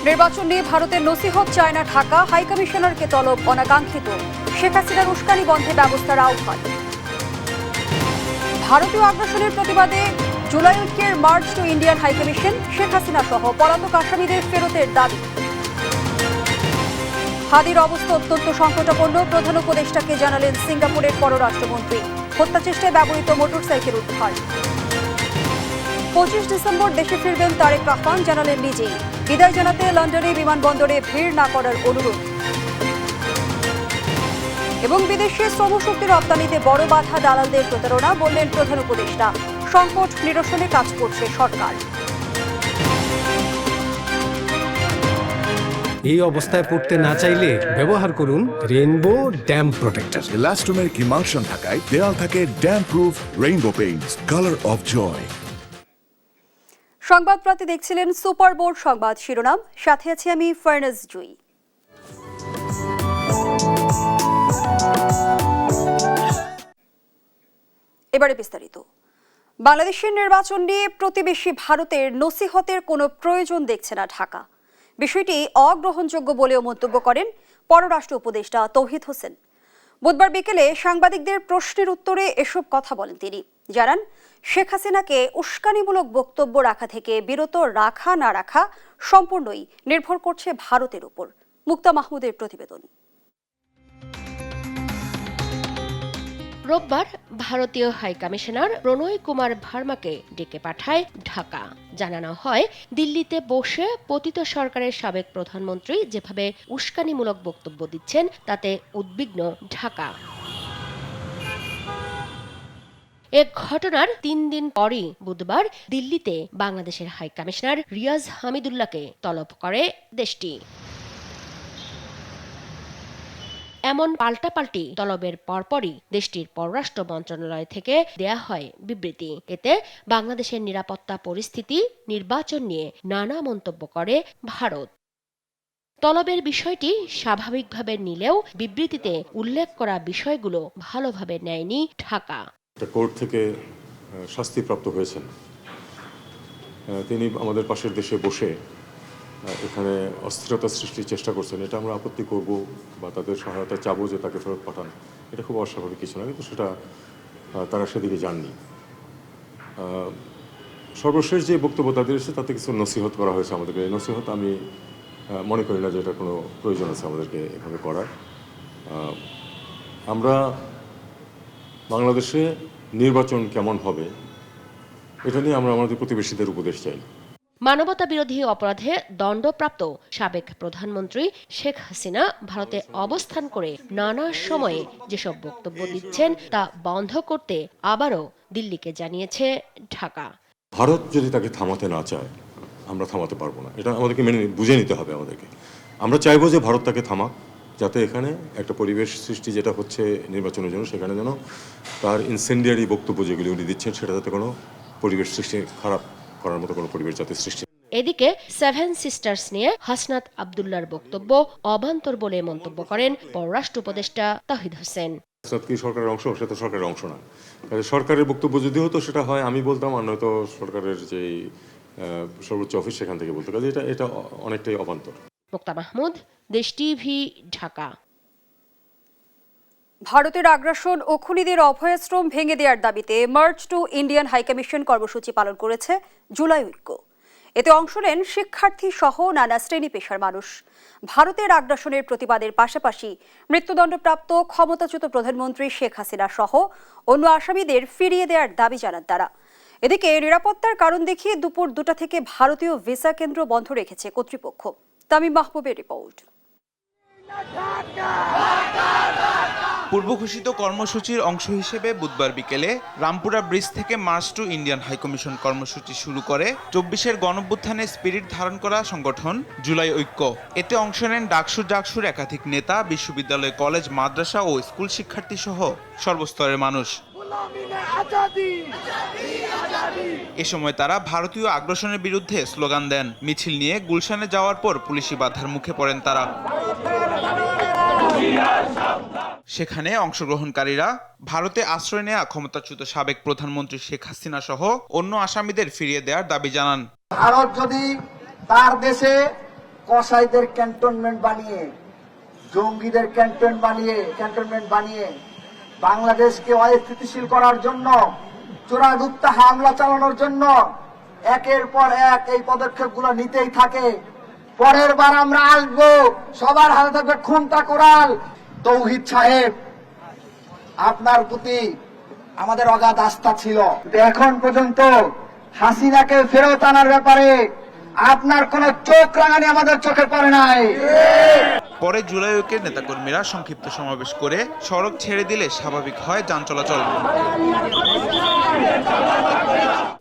নির্বাচন নিয়ে ভারতের নসিহত চায় না ঢাকা, হাইকমিশনারকে তলব অনাকাঙ্ক্ষিত। শেখ হাসিনার উস্কানি বন্ধে ব্যবস্থার আহ্বান। ভারতীয় আগ্রাসনের প্রতিবাদে জুলাই ঐক্যের march to Indian high commission, Sheikh Hasina সহ পলাতক আসামিদের ফেরতের দাবি। হাদির অবস্থা অত্যন্ত সংকটাপন্ন, প্রধান উপদেষ্টাকে জানালেন সিঙ্গাপুরের পররাষ্ট্রমন্ত্রী। হত্যা চেষ্টায় ব্যবহৃত মোটরসাইকেল উদ্ধার। 25 ডিসেম্বর দেশে ফিরবেন তারেক রহমান, জানালেন নিজেই। বিদায় জানাতে লন্ডনে বিমানবন্দরে ভিড় না করার অনুরোধ। এবং বিদেশে শ্রমশক্তি রপ্তানিতে বড় বাধা দালালদের প্রতারণা, বললেন প্রধান উপদেষ্টা। সংকট নিরসনে কাজ করছে সরকার। এই অবস্থায় পড়তে না চাইলে ব্যবহার করুন rainbow damp protector. Elastomeric emulsion থাকায় দেয়াল থাকে damp proof rainbow paints, colour of joy. সংবাদপ্রাতে দেখছিলেন সুপার বোর্ড সংবাদ শিরোনাম, সাথে আছি আমি ফারনাজ জুই। এবারে বিস্তারিত। বাংলাদেশের নির্বাচন নিয়ে প্রতিবেশী ভারতের নসিহতের কোনো প্রয়োজন দেখছে না ঢাকা। বিষয়টি অগ্রহণযোগ্য বলেও মন্তব্য করেন পররাষ্ট্র উপদেষ্টা তৌহিদ হোসেন। বুধবার বিকেলে সাংবাদিকদের প্রশ্নের উত্তরে এসব কথা বলেন তিনি। জানান, শেখ হাসিনাকে উস্কানিমূলক বক্তব্য রাখা থেকে বিরত রাখা না রাখা সম্পূর্ণই নির্ভর করছে ভারতের উপর। মুক্তা মাহমুদের প্রতিবেদন। রোববার ভারতীয় হাইকমিশনার প্রণয় কুমার ভার্মাকে ডেকে পাঠায় ঢাকা। জানানো হয়, দিল্লিতে বসে পতিত সরকারের সাবেক প্রধানমন্ত্রী যেভাবে উস্কানিমূলক বক্তব্য দিচ্ছেন তাতে উদ্বিগ্ন ঢাকা। এ ঘটনার 3 দিন পরই বুধবার দিল্লিতে বাংলাদেশের হাইকমিশনার রিয়াজ হামিদুল্লাহকে তলব করে দেশটি। এমন পাল্টাপাল্টি তলবের পরপরই দেশটির পররাষ্ট্র মন্ত্রণালয় থেকে দেয়া হয় বিবৃতি। এতে বাংলাদেশের নিরাপত্তা পরিস্থিতি, নির্বাচন নিয়ে নানা মন্তব্য করে ভারত। তলবের বিষয়টি স্বাভাবিকভাবে নিলেও বিবৃতিতে উল্লেখ করা বিষয়গুলো ভালোভাবে নেয়নি ঢাকা। কোর্ট থেকে শাস্তিপ্রাপ্ত হয়েছেন, তিনি আমাদের পাশের দেশে বসে এখানে অস্থিরতা সৃষ্টির চেষ্টা করছেন। এটা আমরা আপত্তি করব বা তাদের সহায়তা চাবো যে তাকে ফেরত পাঠান, এটা খুব অস্বাভাবিক কিছু না, কিন্তু সেটা তারা সেদিকে যাননি। সর্বশেষ যে বক্তব্য তাদের এসেছে তাতে কিছু নসিহত করা হয়েছে আমাদেরকে। এই নসিহত আমি মনে করি না যে এটা কোনো প্রয়োজন আছে আমাদেরকে এভাবে করার। আমরা বাংলাদেশে নির্বাচন কেমন হবে এটা নিয়ে আমরা আমাদের প্রতিবেশীদের উপদেশ চাই। মানবতা বিরোধী অপরাধে দণ্ডপ্রাপ্ত সাবেক প্রধানমন্ত্রী শেখ হাসিনা ভারতে অবস্থান করে নানা সময়ে যেসব বক্তব্য দিচ্ছেন তা বন্ধ করতে আবারও দিল্লিকে জানিয়েছে ঢাকা। ভারত যদি তাকে থামাতে না চায়, আমরা থামাতে পারবো না। এটা আমাদেরকে বুঝে নিতে হবে আমাদেরকে। আমরা চাইবো যে ভারত তাকে থামাক, যাতে এখানে একটা পরিবেশ সৃষ্টি যেটা হচ্ছে নির্বাচনের জন্য, সেখানে যেন তার ইনসেন্ডিয়ারি বক্তব্য যেগুলি উনি দিচ্ছেন সেটা যাতে কোনো পরিবেশ সৃষ্টি খারাপ করার মতো কোনো পরিবেশ যাতে সৃষ্টি। এদিকে 7 সিস্টার্স নিয়ে হাসনাত আব্দুল্লাহর বক্তব্য অবান্তর বলে মন্তব্য করেন পররাষ্ট্র উপদেষ্টা তৌহিদ হোসেন। হাসনাত কি সরকারের অংশ? সেটা তো সরকারের অংশ না। সরকারের বক্তব্য যদি হতো সেটা হয় আমি বলতাম, আর নয়তো সরকারের যে সর্বোচ্চ অফিস সেখান থেকে বলতো। কাজে এটা অনেকটাই অবান্তর। মুক্তা মাহমুদ, দেশ টিভি, ঢাকা। ভারতের আগ্রাসন ও খুনিদের অভয়াশ্রম ভেঙে দেওয়ার দাবিতে মার্চ টু ইন্ডিয়ান হাইকমিশন কর্মসূচি পালন করেছে জুলাই ঐক্য। এতে অংশ নেন শিক্ষার্থী সহ নানা শ্রেণী পেশার মানুষ। ভারতের আগ্রাসনের প্রতিবাদের পাশাপাশি মৃত্যুদণ্ডপ্রাপ্ত ক্ষমতাচ্যুত প্রধানমন্ত্রী শেখ হাসিনা সহ অন্য আসামিদের ফিরিয়ে দেওয়ার দাবি জানান তারা। এদিকে নিরাপত্তার কারণ দেখিয়ে দুপুর 2টা থেকে ভারতীয় ভিসা কেন্দ্র বন্ধ রেখেছে কর্তৃপক্ষ। তামিম মাহবুবের রিপোর্ট। পূর্ব ঘোষিত কর্মসূচির অংশ হিসেবে বুধবার বিকেলে রামপুরা ব্রিজ থেকে মার্চ টু ইন্ডিয়ান হাইকমিশন কর্মসূচি শুরু করে 24-এর গণঅভ্যুত্থানের স্পিরিট ধারণ করা সংগঠন জুলাই ঐক্য। এতে অংশ নেন ডাকসুর একাধিক নেতা, বিশ্ববিদ্যালয়, কলেজ, মাদ্রাসা ও স্কুল শিক্ষার্থী সহ সর্বস্তরের মানুষ। এ সময় তারা ভারতীয় আগ্রাসনের বিরুদ্ধে স্লোগান দেন। মিছিল নিয়ে গুলশানে যাওয়ার পর পুলিশি বাধার মুখে পড়েন তারা। সেখানে অংশগ্রহণকারীরা ভারতে আশ্রয় নেয়া ক্ষমতাচ্যুত সাবেক প্রধানমন্ত্রী শেখ হাসিনা সহ অন্য আসামিদের ফিরিয়ে দেওয়ার দাবি জানান। ভারত যদি তার দেশে কসাইদের ক্যান্টনমেন্ট বানিয়ে, জঙ্গিদের ক্যান্টনমেন্ট বানিয়ে বাংলাদেশকে অস্থিতিশীল করার জন্য, চোরাগুপ্তা হামলা চালানোর জন্য একের পর এক এই পদক্ষেপগুলো নিতেই থাকে। পরের বার আমরা আসবো, সবার হাতে থাকবে খুনটা কোরাল। তৌহিদ সাহেব, আপনার প্রতি আমাদের অগাধ আস্থা ছিল, কিন্তু এখন পর্যন্ত হাসিনাকে ফেরত আনার ব্যাপারে আপনার কোন চোখ রাঙানি আমাদের চোখে পড়ে নাই। পরে জুলাই ঐক্যের নেতাকর্মীরা সংক্ষিপ্ত সমাবেশ করে সড়ক ছেড়ে দিলে স্বাভাবিক হয় যান চলাচল।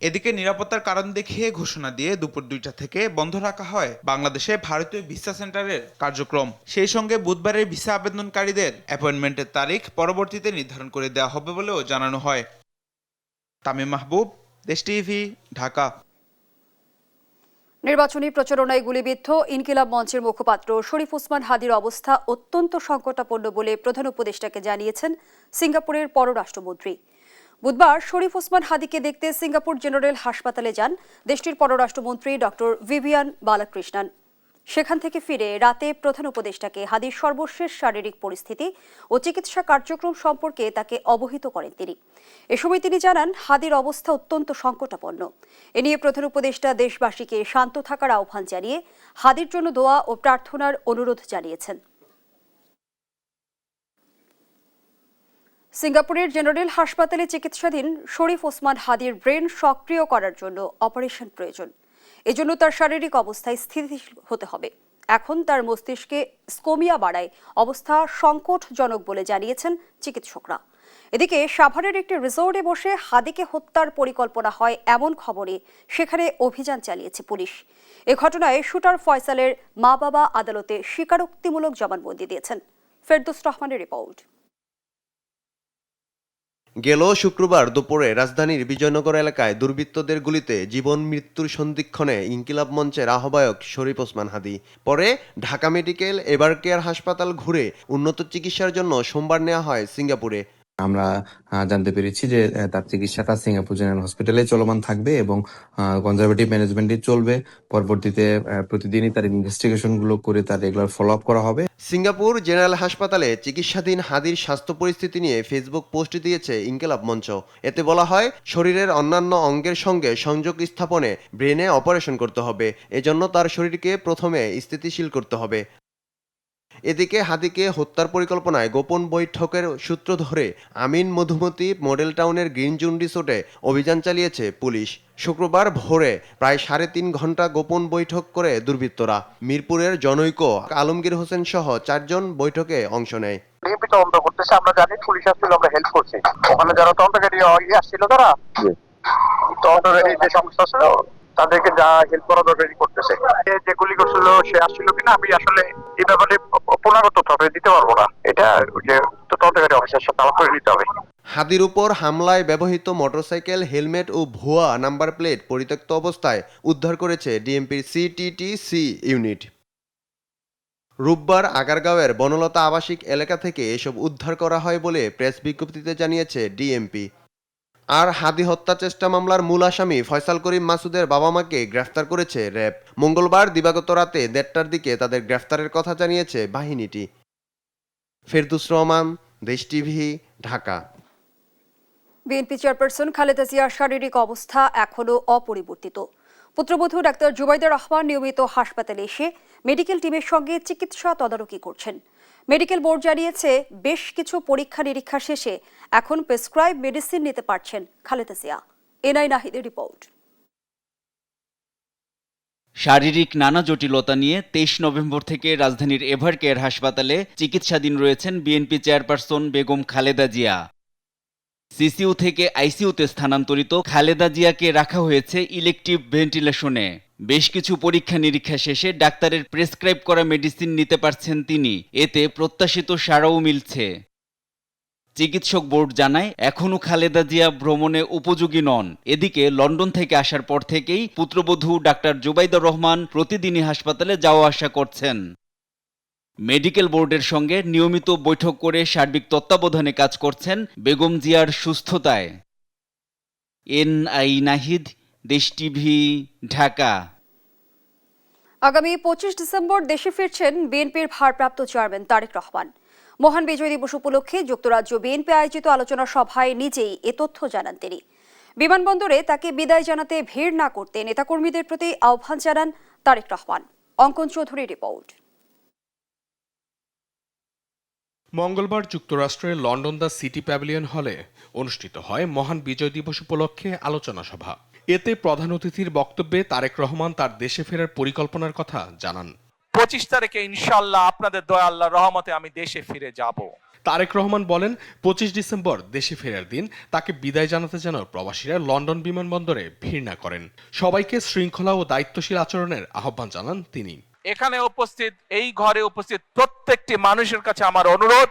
এদিকে নিরাপত্তার কারণ দেখিয়ে ঘোষণা দিয়ে দুপুর 2টা থেকে বন্ধ রাখা হয় বাংলাদেশে ভারতীয় ভিসা সেন্টারের কার্যক্রম। সেই সঙ্গে বুধবারের ভিসা আবেদনকারীদের অ্যাপয়েন্টমেন্টের তারিখ পরবর্তীতে নির্ধারণ করে দেওয়া হবে বলেও জানানো হয়। তামিম মাহবুব, দেশ টিভি, ঢাকা। নির্বাচনী প্রচারণায় গুলিবিদ্ধ ইনকিলাব মঞ্চের মুখপাত্র শরীফ ওসমান হাদির অবস্থা অত্যন্ত সংকটাপন্ন বলে প্রধান উপদেষ্টাকে জানিয়েছেন সিঙ্গাপুরের পররাষ্ট্রমন্ত্রী। বুধবার শরীফ ওসমান হাদিকে দেখতে সিঙ্গাপুর জেনারেল হাসপাতালে যান দেশটির পররাষ্ট্রমন্ত্রী ডক্টর ভিভিয়ান বালাকৃষ্ণন। সেখান থেকে ফিরে রাতে প্রধান উপদেষ্টাকে হাদির সর্বশেষ শারীরিক পরিস্থিতি ও চিকিৎসা কার্যক্রম সম্পর্কে তাকে অবহিত করেন তিনি। এ সময় তিনি জানান, হাদির অবস্থা অত্যন্ত সংকটাপন্ন। এ নিয়ে প্রধান উপদেষ্টা দেশবাসীকে শান্ত থাকার আহ্বান জানিয়ে হাদির জন্য দোয়া ও প্রার্থনার অনুরোধ জানিয়েছেন। সিঙ্গাপুরের জেনারেল হাসপাতালে চিকিৎসাধীন শরীফ ওসমান হাদির ব্রেন সক্রিয় করার জন্য অপারেশন প্রয়োজন। এজন্য তার শারীরিক অবস্থায় স্থিতিশীল হতে হবে। এখন তার মস্তিষ্কে স্কোমিয়া বাড়ায় অবস্থা সংকটজনক বলে জানিয়েছেন চিকিৎসকরা। এদিকে সাভারের একটি রিসোর্টে বসে হাদিকে হত্যার পরিকল্পনা হয় এমন খবরে সেখানে অভিযান চালিয়েছে পুলিশ। এ ঘটনায় শুটার ফয়সালের মা বাবা আদালতে স্বীকারোক্তিমূলক জবানবন্দি দিয়েছেন। ফেরদৌস রহমানের রিপোর্ট। গেল শুক্রবার দুপুরে রাজধানীর বিজয়নগর এলাকায় দুর্বৃত্তদের গুলিতে জীবন মৃত্যুর সন্ধিক্ষণে ইনকিলাব মঞ্চের আহ্বায়ক শরীফ ওসমান হাদি পরে ঢাকা মেডিকেল এভারকেয়ার হাসপাতাল ঘুরে উন্নত চিকিৎসার জন্য সোমবার নেওয়া হয় সিঙ্গাপুরে। আমরা জানতে পেরেছি যে তার চিকিৎসাটা সিঙ্গাপুর জেনারেল হসপিটালে চলমান থাকবে এবং কনজারভেটিভ ম্যানেজমেন্টে চলবে। পরবর্তীতে প্রতিদিনই তার ইনভেস্টিগেশন গুলো করে তার রেগুলার ফলো আপ করা হবে। সিঙ্গাপুর জেনারেল হাসপাতালে চিকিৎসাধীন হাদির স্বাস্থ্য পরিস্থিতি নিয়ে ফেসবুক পোস্ট দিয়েছে ইনকিলাব মঞ্চ। এতে বলা হয়, শরীরের অন্যান্য অঙ্গের সঙ্গে সংযোগ স্থাপনে ব্রেনে অপারেশন করতে হবে। এজন্য তার শরীরকে প্রথমে স্থিতিশীল করতে হবে। এদিকে হাদিকে হত্যার পরিকল্পনায় গোপন বৈঠকের সূত্র ধরে আমিন মধুমতি মডেল টাউনের গ্রিন জোন রিসোর্টে অভিযান চালিয়েছে পুলিশ। শুক্রবার ভোরে প্রায় 3.5 ঘন্টা গোপন বৈঠক করে দুর্বৃত্তরা মিরপুরের জনৈক আলমগীর হোসেন সহ 4 জন বৈঠকে অংশ নেয়। ডিএমপি তদন্ত করতেছে, আমরা জানি পুলিশ আসছিল, আমরা হেল্প করছি। ওখানে যারা তদন্তকারী আসছিল তারা তদন্তকারী যে সংস্থা ছিল তাদেরকে যা হেল্প করা দরকার করতেছে। যে গুলি করছিল সে আসছিল কিনা আমি আসলে এই ব্যাপারে পুনরাগত তথ্য দিতে পারবো না। এটা যে তদন্তকারী অফিসার সাথে আলাপ করে নিতে হবে। হাদির উপর হামলায় ব্যবহৃত মোটরসাইকেল, হেলমেট ও ভুয়া নাম্বার প্লেট পরিত্যক্ত অবস্থায় উদ্ধার করেছে ডিএমপির সিটিটিসি ইউনিট। রোববার আগারগাঁওয়ের বনলতা আবাসিক এলাকা থেকে এসব উদ্ধার করা হয় বলে প্রেস বিজ্ঞপ্তিতে জানিয়েছে ডিএমপি। আর হাদি হত্যা চেষ্টা মামলার মূল আসামি ফয়সাল করিম মাসুদের বাবা মাকে গ্রেফতার করেছে র্যাব। মঙ্গলবার দিবাগত রাতে 1:30টার দিকে তাদের গ্রেফতারের কথা জানিয়েছে বাহিনীটি। ফেরদৌস রহমান, দেশ TV, Dhaka. BNP chairperson Khaleda জিয়ার শারীরিক অবস্থা এখনও অপরিবর্তিত। পুত্রবধূ ডাক্তার জুবাইদা রহমান নিয়মিত হাসপাতালে এসে মেডিকেল টিমের সঙ্গে চিকিৎসা তদারকি করছেন। মেডিকেল বোর্ড জানিয়েছে, বেশ কিছু পরীক্ষা নিরীক্ষা শেষে এখন প্রেসক্রাইব মেডিসিন নিতে পারছেন খালেদা জিয়া। এনআই নাহিদের রিপোর্ট। শারীরিক নানা জটিলতা নিয়ে 23 নভেম্বর থেকে রাজধানীর এভারকেয়ার হাসপাতালে চিকিৎসাধীন রয়েছেন BNP chairperson Begum Khaleda Zia. CCU থেকে আইসিইউতে স্থানান্তরিত খালেদা জিয়াকে রাখা হয়েছে ইলেকটিভ ভেন্টিলেশনে। বেশ কিছু পরীক্ষা নিরীক্ষা শেষে ডাক্তারের প্রেসক্রাইব করা মেডিসিন নিতে পারছেন তিনি। এতে প্রত্যাশিত সাড়াও মিলছে। চিকিৎসক বোর্ড জানায়, এখনও খালেদা জিয়া ভ্রমণে উপযোগী নন। এদিকে লন্ডন থেকে আসার পর থেকেই পুত্রবধূ ডাক্তার জুবাইদা রহমান প্রতিদিনই হাসপাতালে যাওয়া আসা করছেন। মেডিকেল বোর্ডের সঙ্গে নিয়মিত বৈঠক করে সার্বিক তত্ত্বাবধানে কাজ করছেন বেগম জিয়ার সুস্থতায়। এনআই নাহিদ, দেশ টিভি, ঢাকা। আগামী 25 ডিসেম্বর দেশে ফিরছেন বিএনপির ভারপ্রাপ্ত চেয়ারম্যান তারেক রহমান। মহান বিজয় দিবস উপলক্ষে যুক্তরাজ্য বিএনপি আয়োজিত আলোচনা সভায় নিজেই এ তথ্য জানান তিনি। বিমানবন্দরে তাকে বিদায় জানাতে ভিড় না করতে নেতাকর্মীদের প্রতি আহ্বান জানান তারেক রহমান। অঙ্কন চৌধুরীর রিপোর্ট। মঙ্গলবার যুক্তরাষ্ট্রের লন্ডন দ্য সিটি প্যাভিলিয়ন হলে অনুষ্ঠিত হয় মহান বিজয় দিবস উপলক্ষে আলোচনা সভা। এতে প্রধান অতিথির বক্তব্যে তারেক রহমান তার দেশে ফেরার পরিকল্পনার কথা জানান। 25 তারিখে ইনশাআল্লাহ আপনাদের দয়া আল্লাহর রহমতে আমি দেশে ফিরে যাব। তারেক রহমান বলেন, 25 ডিসেম্বর দেশে ফেরার দিন তাকে বিদায় জানাতে যেন প্রবাসীরা লন্ডন বিমানবন্দরে ভিড় না করেন। সবাইকে শৃঙ্খলা ও দায়িত্বশীল আচরণের আহ্বান জানান তিনি। এখানে উপস্থিত, এই ঘরে উপস্থিত প্রত্যেকটি মানুষের কাছে আমার অনুরোধ,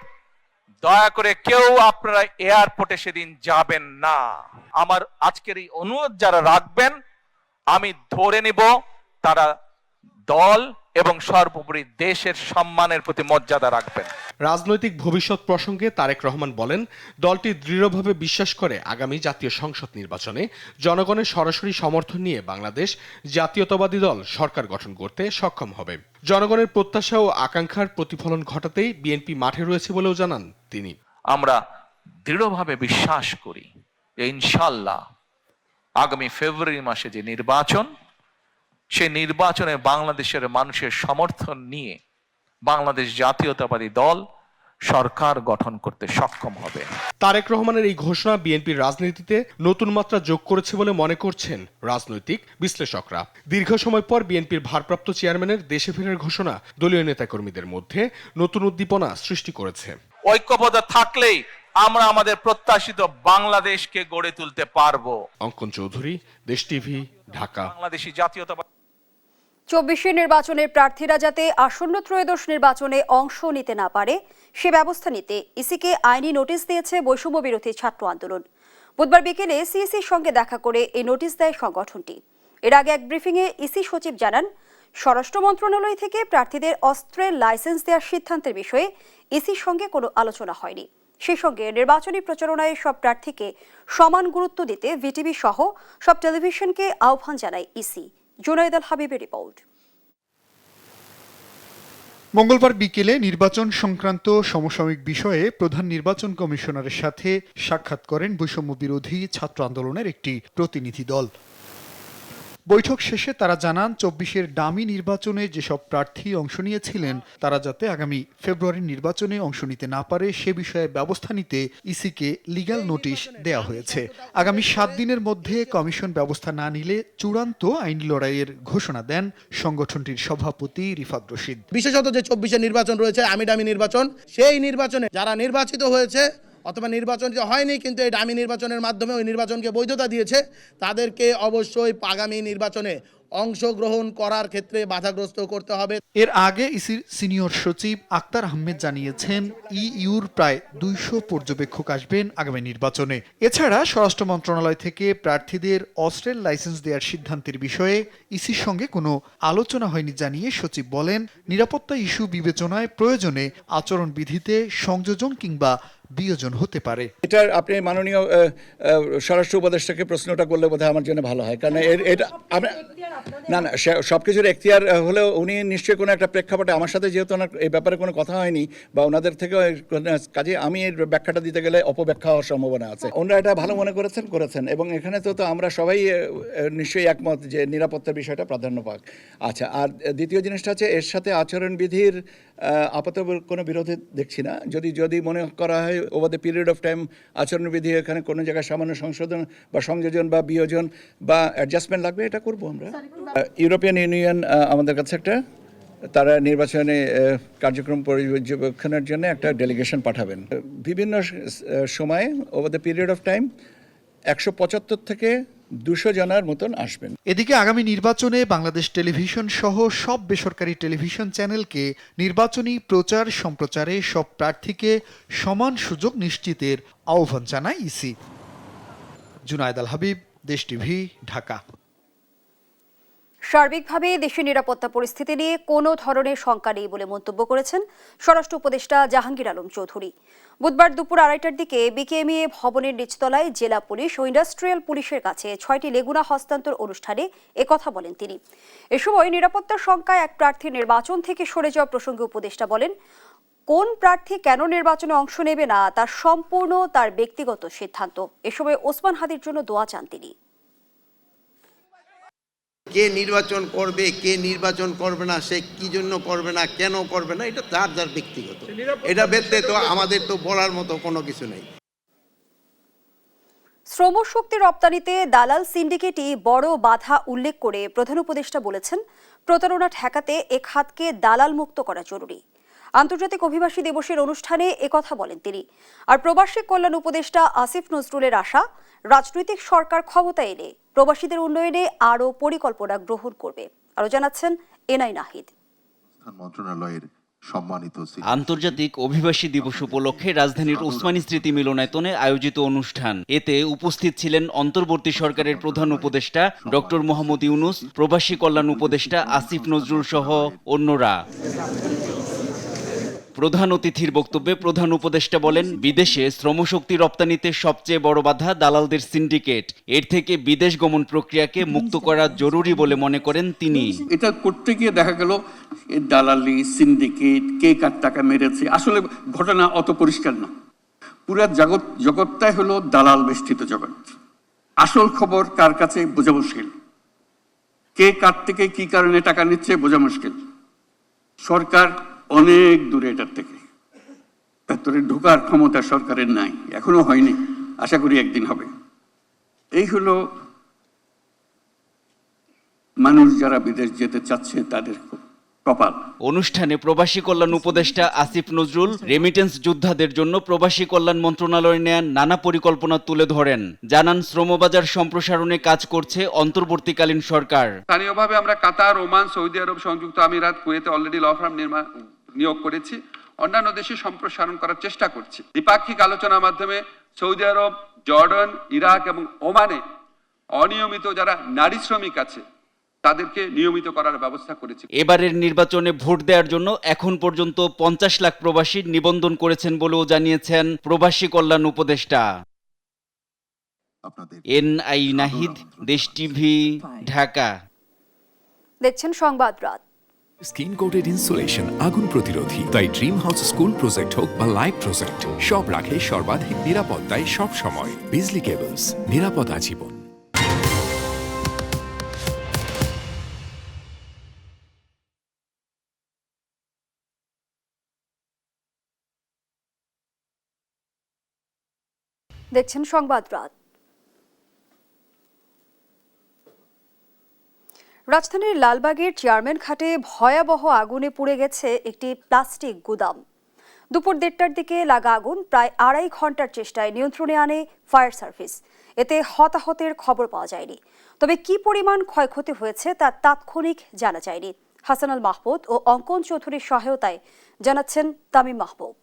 দয়া করে কেউ আপনারা এয়ারপোর্টে সেদিন যাবেন না। আমার আজকের এই অনুরোধ যারা রাখবেন, আমি ধরে নিব তারা দল এবং সর্বোপরি দেশের সম্মানের প্রতি মর্যাদা রাখবেন। রাজনৈতিক ভবিষ্যৎ প্রসঙ্গে তারেক রহমান বলেন, দলটি দৃঢ়ভাবে বিশ্বাস করে আগামী জাতীয় সংসদ নির্বাচনে জনগণের সরাসরি সমর্থন নিয়ে বাংলাদেশ জাতীয়তাবাদী দল সরকার গঠন করতে সক্ষম হবে। জনগণের প্রত্যাশা ও আকাঙ্ক্ষার প্রতিফলন ঘটাতেই বিএনপি মাঠে রয়েছে বলেও জানান তিনি। আমরা দৃঢ়ভাবে বিশ্বাস করি যে ইনশাআল্লাহ আগামী ফেব্রুয়ারি মাসে যে নির্বাচন, সেই নির্বাচনে বাংলাদেশের মানুষের সমর্থন নিয়ে বাংলাদেশ জাতীয়তাবাদী দল সরকার গঠন করতে সক্ষম হবে। তারেক রহমানের এই ঘোষণা বিএনপির রাজনীতিতে নতুন মাত্রা যোগ করেছে বলে মনে করছেন রাজনৈতিক বিশ্লেষকরা। দীর্ঘ সময় পর বিএনপির ভারপ্রাপ্ত চেয়ারম্যানের দেশে ফেরার ঘোষণা দলীয় নেতাকর্মীদের মধ্যে নতুন উদ্দীপনা সৃষ্টি করেছে। ঐক্যবদ্ধ থাকলেই আমরা আমাদের প্রত্যাশিত বাংলাদেশকে গড়ে তুলতে পারবো। অঙ্কন চৌধুরী, দেশ টিভি, ঢাকা। বাংলাদেশী জাতীয়তাবাদী 24 নির্বাচনের প্রার্থীরা যাতে আসন্ন ত্রয়োদশ নির্বাচনে অংশ নিতে না পারে সে ব্যবস্থা নিতে ইসিকে আইনি নোটিশ দিয়েছে বৈষম্য বিরোধী ছাত্র আন্দোলন। বুধবার বিকেলে সিইসির সঙ্গে দেখা করে এই নোটিশ দেয় সংগঠনটি। এর আগে এক ব্রিফিংয়ে ইসি সচিব জানান, স্বরাষ্ট্র মন্ত্রণালয় থেকে প্রার্থীদের অস্ত্রের লাইসেন্স দেওয়ার সিদ্ধান্তের বিষয়ে ইসির সঙ্গে কোনো আলোচনা হয়নি। সেই সঙ্গে নির্বাচনী প্রচারণায় সব প্রার্থীকে সমান গুরুত্ব দিতে ভিটিভি সহ সব টেলিভিশনকে আহ্বান জানায় ইসি। জুনাইদ আল হাবিবের রিপোর্ট। মঙ্গলবার বিকেলে নির্বাচন সংক্রান্ত সমসাময়িক বিষয়ে প্রধান নির্বাচন কমিশনারের সাথে সাক্ষাৎ করেন বৈষম্য বিরোধী ছাত্র আন্দোলনের একটি প্রতিনিধি দল। বৈঠক শেষে তারা জানান, 24-এর ডামি নির্বাচনে যেসব প্রার্থী অংশ নিয়েছিলেন তারা যাতে আগামী ফেব্রুয়ারির নির্বাচনে অংশ নিতে না পারে সে বিষয়ে ব্যবস্থা নিতে ইসিকে লিগ্যাল নোটিশ দেয়া হয়েছে। আগামী 7 দিনের মধ্যে কমিশন ব্যবস্থা না নিলে চূড়ান্ত আইনি লড়াইয়ের ঘোষণা দেন সংগঠনটির সভাপতি রিফাত রশিদ। বিশেষত যে 24-এর নির্বাচন রয়েছে, আমি ডামি নির্বাচন, সেই নির্বাচনে যারা নির্বাচিত হয়েছে অথবা নির্বাচন যে হয়নি কিন্তু এই ডামি নির্বাচনের মাধ্যমে ওই নির্বাচনকে বৈধতা দিয়েছে, তাদেরকে অবশ্যই আগামী নির্বাচনে অংশগ্রহণ করার ক্ষেত্রে বাধাগ্রস্ত করতে হবে। এর আগে ইসির সিনিয়র সচিব আক্তার আহমেদ জানিয়েছেন, ইইউর প্রায় 200 পর্যবেক্ষক আসবেন আগামী নির্বাচনে। এছাড়া স্বরাষ্ট্র মন্ত্রণালয় থেকে প্রার্থীদের অস্ত্রের লাইসেন্স দেওয়ার সিদ্ধান্তের বিষয়ে ইসির সঙ্গে কোনো আলোচনা হয়নি জানিয়ে সচিব বলেন, নিরাপত্তা ইস্যু বিবেচনায় প্রয়োজনে আচরণবিধিতে সংযোজন কিংবা বিয়োজন হতে পারে। এটার আপনি মাননীয় স্বরাষ্ট্র উপদেষ্টাকে প্রশ্নটা করলে বোধহয় আমার জন্য ভালো হয়, কারণ এটা না সবকিছুর এখতিয়ার হলেও উনি নিশ্চয়ই কোনো একটা প্রেক্ষাপটে আমার সাথে যেহেতু ওনার এই ব্যাপারে কোনো কথা হয়নি বা ওনাদের থেকেও কাজে আমি এর ব্যাখ্যাটা দিতে গেলে অপব্যাখ্যা হওয়ার সম্ভাবনা আছে। ওনারা এটা ভালো মনে করেছেন এবং এখানে তো আমরা সবাই নিশ্চয়ই একমত যে নিরাপত্তার বিষয়টা প্রাধান্য পাক। আচ্ছা, আর দ্বিতীয় জিনিসটা হচ্ছে এর সাথে আচরণবিধির আপাতত কোনো বিরোধী দেখছি না। যদি মনে করা হয় over the period of time আচরণবিধি এখানে কোনো জায়গায় সামান্য সংশোধন বা সংযোজন বা বিয়োজন বা অ্যাডজাস্টমেন্ট লাগবে, এটা করবো আমরা। ইউরোপিয়ান ইউনিয়ন আমাদের কাছে তারা নির্বাচনে কার্যক্রম পর্যবেক্ষণের জন্য একটা ডেলিগেশন পাঠাবেন বিভিন্ন সময়ে over the period of time. 175 থেকে 200 জনের মতন আসবেন। এদিকে আগামী নির্বাচনে বাংলাদেশ টেলিভিশন সহ সব বেসরকারি টেলিভিশন চ্যানেলকে নির্বাচনী প্রচার সম্প্রচারে সব প্রার্থীকে সমান সুযোগ নিশ্চিতের আহ্বান জানায় ইসি। জুনাইদ আল হাবিব, দেশ টিভি, ঢাকা। সার্বিকভাবে দেশের নিরাপত্তা পরিস্থিতি নিয়ে কোনো ধরনের শঙ্কা নেই বলে মন্তব্য করেছেন স্বরাষ্ট্র উপদেষ্টা জাহাঙ্গীর আলম চৌধুরী। বুধবার দুপুর 2:30টার দিকে বিকেএমইএ ভবনের নিচতলায় জেলা পুলিশ ও ইন্ডাস্ট্রিয়াল পুলিশের কাছে 6টি লেগুনা হস্তান্তর অনুষ্ঠানে একথা বলেন তিনি। এ সময় নিরাপত্তার শঙ্কায় এক প্রার্থীর নির্বাচন থেকে সরে যাওয়া প্রসঙ্গে উপদেষ্টা বলেন, কোন প্রার্থী কেন নির্বাচনে অংশ নেবে না তার সম্পূর্ণ তার ব্যক্তিগত সিদ্ধান্ত। এ সময় ওসমান হাদির জন্য দোয়া চান তিনি। কে নির্বাচন করবে, কে নির্বাচন করবে না, সে কি জন্য করবে না, কেন করবে না, এটা তার যার ব্যক্তিগত। এটা ব্যতীত তো আমাদের তো বলার মতো কোনো কিছু নেই। শ্রমশক্তি রপ্তানিতে দালাল সিন্ডিকেটই বড় বাধা উল্লেখ করে প্রধান উপদেষ্টা বলেছেন, প্রতারণা ঠেকাতে এ খাতকে দালাল মুক্ত করা জরুরি। আন্তর্জাতিক অভিবাসী দিবসের অনুষ্ঠানে একথা বলেন তিনি। আর প্রবাসী কল্যাণ উপদেষ্টা আসিফ নজরুলের আশা, রাজনৈতিক সরকার ক্ষমতা এলে প্রবাসীদের উন্নয়নে আরও পরিকল্পনা গ্রহণ করবে। আরও জানাচ্ছেন এনআই নাহিদ। মন্ত্রণালয়ের সম্মানিত আন্তর্জাতিক অভিবাসী দিবস উপলক্ষে রাজধানীর ওসমানী স্মৃতি মিলনায়তনে আয়োজিত অনুষ্ঠান। এতে উপস্থিত ছিলেন অন্তর্বর্তী সরকারের প্রধান উপদেষ্টা ডক্টর মোহাম্মদ ইউনুস, প্রবাসী কল্যাণ উপদেষ্টা আসিফ নজরুল সহ অন্যরা। প্রধান অতিথির বক্তব্যে প্রধান উপদেষ্টা বলেন, বিদেশে শ্রমশক্তি রপ্তানিতে সবচেয়ে বড় বাধা দালালদের সিন্ডিকেট। এর থেকে বিদেশ গমন প্রক্রিয়াকে মুক্ত করা জরুরি বলে মনে করেন তিনি। এটা করতে গিয়ে দেখা গেল দালালি, সিন্ডিকেট, কে কার টাকা মেরেছে, আসলে ঘটনা অত পরিষ্কার না। পুরা জগৎটাই হলো দালাল বেষ্টিত জগৎ। আসল খবর কার কাছে বোঝা মুশকিল, কে কার থেকে কি কারণে টাকা নিচ্ছে বোঝা মুশকিল। সরকার অনেক দূরে এটার থেকে, ভেতরে ঢোকার ক্ষমতা সরকারের নাই, এখনো হয়নি, আশা করি একদিন হবে। এই হলো মানুষ যারা বিদেশ যেতে চাচ্ছে তাদের কপাল। অনুষ্ঠানে প্রবাসী কল্যাণ উপদেষ্টা আসিফ নজরুল রেমিটেন্স যোদ্ধাদের জন্য প্রবাসী কল্যাণ মন্ত্রণালয় নেয়ার নানা পরিকল্পনা তুলে ধরেন। জানান, শ্রমবাজার সম্প্রসারণে কাজ করছে অন্তর্বর্তীকালীন সরকার। স্থানীয়ভাবে আমরা কাতার, ওমান, সৌদি আরব, সংযুক্ত আমিরাত, কুয়েতে অলরেডি ল ফার্ম নিয়োগ করেছি। অন্যান্য দেশে সম্প্রসারণ করার চেষ্টা করছি। দ্বিপাক্ষিক আলোচনার মাধ্যমে সৌদি আরব, জর্ডান, ইরাক এবং ওমানে অনিয়মিত যারা নারী শ্রমিক আছে তাদেরকে নিয়মিত করার ব্যবস্থা করেছি। এবারের নির্বাচনে ভোট দেওয়ার জন্য এখন পর্যন্ত 50 লাখ প্রবাসী নিবন্ধন করেছেন বলেও জানিয়েছেন প্রবাসী কল্যাণ উপদেষ্টা। এনআই নাহিদ, দেশ টিভি, ঢাকা। দেখছেন সংবাদ রাত। স্কিন কোটেড ইনসুলেশন আগুন প্রতিরোধী, তাই ড্রিম হাউস স্কুল প্রজেক্ট হোক বা লাইফ প্রজেক্ট, সব রাখে সর্বাধিক নিরাপত্তায় সব সময়। বিজলি কেবলস, নিরাপদ আজীবন। দেখছেন সংবাদ রাত। রাজধানীর লালবাগের চেয়ারম্যান ঘাটে ভয়াবহ আগুনে পুড়ে গেছে একটি প্লাস্টিক গুদাম। দুপুর 1:30টার দিকে লাগা আগুন প্রায় 2.5 ঘন্টার চেষ্টায় নিয়ন্ত্রণে আনে ফায়ার সার্ভিস। এতে হতাহতের খবর পাওয়া যায়নি, তবে কি পরিমাণ ক্ষয়ক্ষতি হয়েছে তা তাৎক্ষণিক জানা যায়নি। হাসানুল মাহমুদ ও অঙ্কন চৌধুরীর সহায়তায় জানাচ্ছেন তামিম মাহবুব।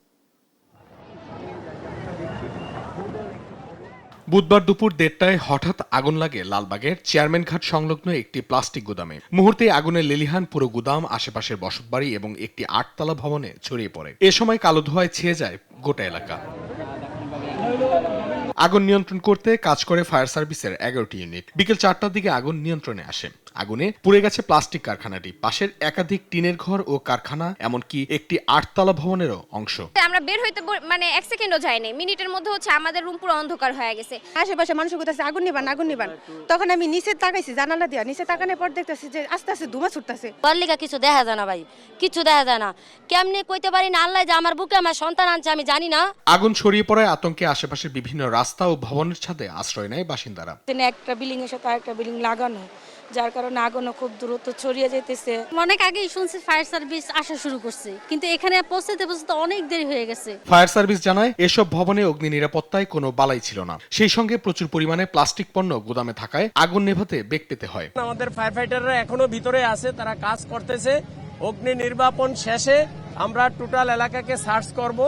বুধবার দুপুর 1:30টায় হঠাৎ আগুন লাগে লালবাগের চেয়ারম্যান ঘাট সংলগ্ন একটি প্লাস্টিক গুদামে। মুহূর্তে আগুনের লেলিহান পুরো গুদাম, আশেপাশের বসতবাড়ি এবং একটি 8তলা ভবনে ছড়িয়ে পড়ে। এ সময় কালো ধোঁয়ায় ছেয়ে যায় গোটা এলাকা। আগুন নিয়ন্ত্রণ করতে কাজ করে ফায়ার সার্ভিসের 11টি ইউনিট। বিকেল 4টার দিকে আগুন নিয়ন্ত্রণে আসে। আগুনে পুড়ে গেছে প্লাস্টিক কারখানাটি, পাশের একাধিক টিনের ঘর ও কারখানা, এমনকি একটি 8তলা ভবনেরও অংশ। আমরা বের হইতে 1 সেকেন্ডও যায়নি, মিনিটের মধ্যে আমাদের রুম পুরো অন্ধকার হয়ে গেছে। আশেপাশে মানুষ কইতাছে আগুন নিবান, আগুন নিবান। তখন আমি নিচে তাকাইছি, জানালা দিয়া নিচে তাকানোর পর দেখতেছি যে আস্তে আস্তে ধোঁয়া ছুটতেছে। পল্লিকা কিছু দেখা যায় না ভাই, কিছু দেখা যায় না। কেমনে কইতে পারি না, আল্লাহ যে আমার বুকে আমার সন্তান আনছে আমি জানি না। আগুন ছড়িয়ে পড়ায় আতঙ্কে আশেপাশের বিভিন্ন রাস্তা ও ভবনের ছাদে আশ্রয় নেয় বাসিন্দারা। একটা বিল্ডিং এর সাথে আরেকটা বিল্ডিং লাগানো, যার কারণে আগুনও খুব দ্রুত ছড়িয়ে যেতেছে। অনেক আগেই শুনছি ফায়ার সার্ভিস আসা শুরু করছে, কিন্তু এখানে পৌঁছতে অনেক দেরি হয়ে গেছে। ফায়ার সার্ভিস জানায় এসব ভবনে অগ্নি নিরাপত্তায় কোনো বালাই ছিল না। সেই সঙ্গে প্রচুর পরিমাণে প্লাস্টিক পণ্য গুদামে থাকায় আগুন নেভাতে বেগ পেতে হয়। আমাদের ফায়ার ফাইটাররা এখনো ভিতরে আছে, তারা কাজ করতেছে। অগ্নি নির্বাপন শেষে আমরা টোটাল এলাকাকে সার্চ করব,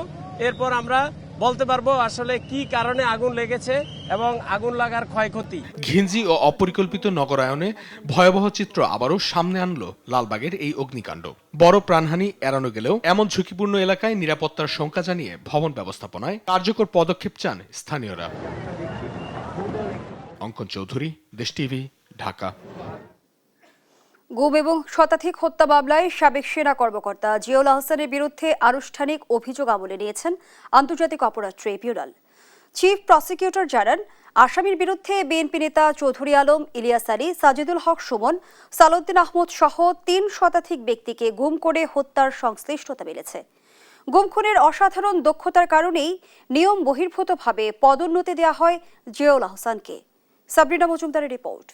এরপর আমরা বলতে পারবো আসলে কি কারণে আগুন লেগেছে এবং আগুন লাগার ক্ষয়ক্ষতি। ঘিঞ্জি ও অপরিকল্পিত নগরায়নে ভয়াবহ চিত্র আবারও সামনে আনলো লালবাগের এই অগ্নিকাণ্ড। বড় প্রাণহানি এড়ানো গেলেও এমন ঝুঁকিপূর্ণ এলাকায় নিরাপত্তার শঙ্কা জানিয়ে ভবন ব্যবস্থাপনায় কার্যকর পদক্ষেপ চান স্থানীয়রা। অঙ্কন চৌধুরী, দেশ টিভি, ঢাকা। গুম এবং শতাধিক হত্যা মামলায় সাবেক সেনা কর্মকর্তা জিয়াউল আহসানের বিরুদ্ধে আনুষ্ঠানিক অভিযোগ আমলে নিয়েছেন আন্তর্জাতিক অপরাধ ট্রাইব্যুনাল। চিফ প্রসিকিউটর জানান, আসামির বিরুদ্ধে বিএনপি নেতা চৌধুরী আলম, ইলিয়াস আলী, সাজিদুল হক সুমন, সালাউদ্দিন আহমদ সহ ৩ শতাধিক ব্যক্তিকে গুম করে হত্যার সংশ্লিষ্টতা মিলেছে। গুম খুনের অসাধারণ দক্ষতার কারণেই নিয়ম বহির্ভূতভাবে পদোন্নতি দেওয়া হয় জিয়াউল আহসানকে। সাবরিনা মজুমদারের রিপোর্ট।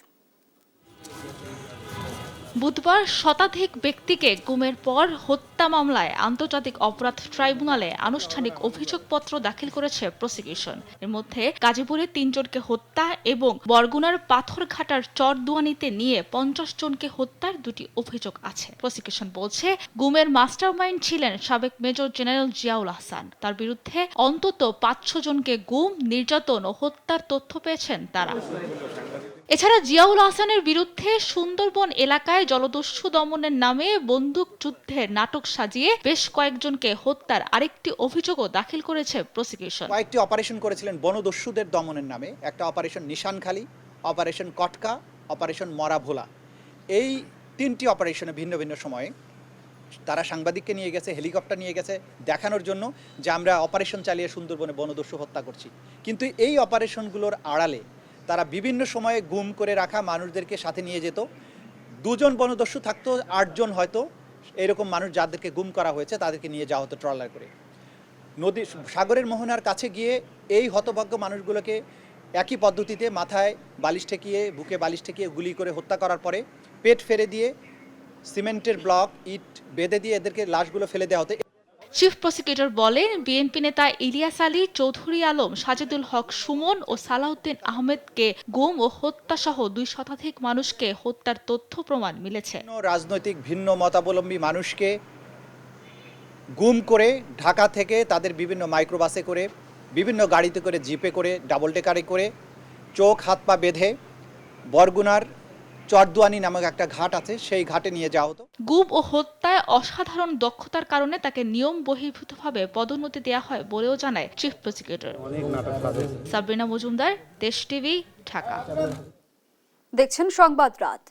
বুধবার শতাধিক ব্যক্তিকে গুমের পর হত্যা মামলায় আন্তর্জাতিক অপরাধ ট্রাইব্যুনালে আনুষ্ঠানিক অভিযোগপত্র দাখিল করেছে প্রসিকিউশন। এর মধ্যে গাজীপুরে ৩ জনকে হত্যা এবং বরগুনার পাথরঘাটার চরদুয়ানিতে নিয়ে ৫০ জনকে হত্যার 2টি অভিযোগ আছে। প্রসিকিউশন বলছে, গুমের মাস্টারমাইন্ড ছিলেন সাবেক মেজর জেনারেল জিয়াউল আহসান। তার বিরুদ্ধে অন্তত ৫০০ জনকে গুম, নির্যাতন ও হত্যার তথ্য পেয়েছেন তারা। এছাড়া জিয়াউল আহসানের বিরুদ্ধে সুন্দরবন এলাকায় জলদস্যু দমনের নামে বন্দুক যুদ্ধের নাটক সাজিয়ে বেশ কয়েকজনকে হত্যার আরেকটি অভিযোগও দাখিল করেছে প্রসিকিউশন। কয়েকটি অপারেশন করেছিলেন বনদস্যুদের দমনের নামে, একটা অপারেশন নিশানখালী, অপারেশন কটকা, অপারেশন মরাভোলা। এই 3টি অপারেশনে ভিন্ন ভিন্ন সময়ে তারা সাংবাদিককে নিয়ে গেছে, হেলিকপ্টার নিয়ে গেছে দেখানোর জন্য যে আমরা অপারেশন চালিয়ে সুন্দরবনে বনদস্যু হত্যা করছি। কিন্তু এই অপারেশনগুলোর আড়ালে তারা বিভিন্ন সময়ে গুম করে রাখা মানুষদেরকে সাথে নিয়ে যেত। 2 জন বনদস্যু থাকতো, 8 জন হয়তো এরকম মানুষ যাদেরকে গুম করা হয়েছে তাদেরকে নিয়ে যাওয়া হতো ট্রলার করে। নদী সাগরের মোহনার কাছে গিয়ে এই হতভাগ্য মানুষগুলোকে একই পদ্ধতিতে মাথায় বালিশ ঠেকিয়ে, বুকে বালিশ ঠেকিয়ে গুলি করে হত্যা করার পরে পেট ফেরে দিয়ে সিমেন্টের ব্লক, ইট বেঁধে দিয়ে এদেরকে লাশগুলো ফেলে দেওয়া হতো। চিফ প্রসিকিউটর বলেন, বিএনপি নেতা ইলিয়াস আলী, চৌধুরী আলম, সাজিদুল হক সুমন ও সালাউদ্দিন আহমেদকে গুম ও হত্যা সহ 2 শতাধিক মানুষকে হত্যার তথ্য প্রমাণ মিলেছে। রাজনৈতিক ভিন্ন মতাবলম্বী মানুষকে গুম করে ঢাকা থেকে তাদের বিভিন্ন মাইক্রোবাসে করে, বিভিন্ন গাড়িতে করে, জিপে করে, ডাবল ডেকারে করে চোখ হাত পা বেঁধে বরগুনার চরদুয়ানি নামক একটা ঘাট আছে, সেই ঘাটে নিয়ে যাওয়া হতো। গুম ও হত্যায় অসাধারণ দক্ষতার কারণে তাকে নিয়ম বহির্ভূতভাবে পদোন্নতি দেওয়া হয় বলেও জানায় চিফ প্রসিকিউটর। সাবরিনা মজুমদার, দেশ টিভি, ঢাকা। দেখছেন সংবাদ রাত।